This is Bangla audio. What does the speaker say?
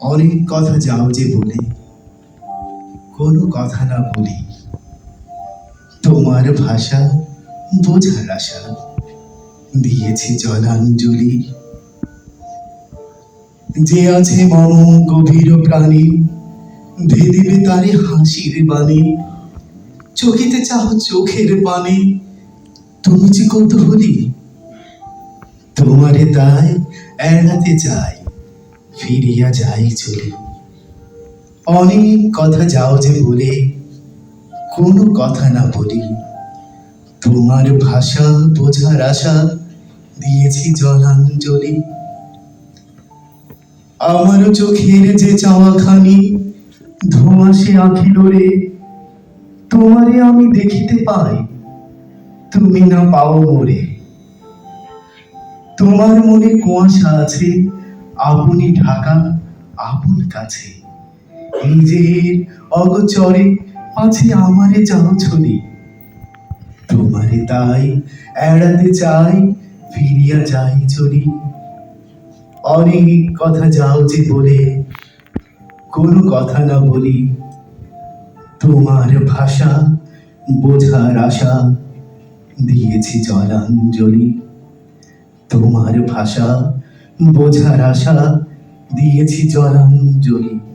অনেক কথা যাও যে বলে, কোনো কথা না বলি। তোমার ভাষা বোঝার আশা, দিয়েছি জলাঞ্জলি। যে আছে মম গভীর প্রাণী, ভেদিবে তারে হাসির বাণী। চোখেতে চাহ চোখের পানে, তুমি যে কৌতূহলী। তোমারে তাই এড়াতে চাই, ফিরিয়া যাই চলে। অনেক কথা যাও যে বলে, কোনো কথা না বলি। তোমার ভাষা বোঝার আশা, দিয়েছি জলাঞ্জলি। আমার চোখের যে চাওয়া খানি, ধোঁয়াশে আঁখি লোরে। তোমারে আমি দেখিতে পাই, তুমি না পাও মোরে। তোমার মনে কুয়াশা আছে, আপনি ঢাকা আপন কাছে। নিজের অগোচরে মাঝে আমারে যাও ছড়ি। তোমারে তাই এড়াতে চাই, ফিরিয়া যাই চলি। অনেক কথা যাও যে বলে, কোনো কথা না বলি। তোমার ভাষা বোঝার আশা, দিয়েছি জলাঞ্জলি। তোমার ভাষা বোঝার আশা, দিয়েছি জলাঞ্জলি।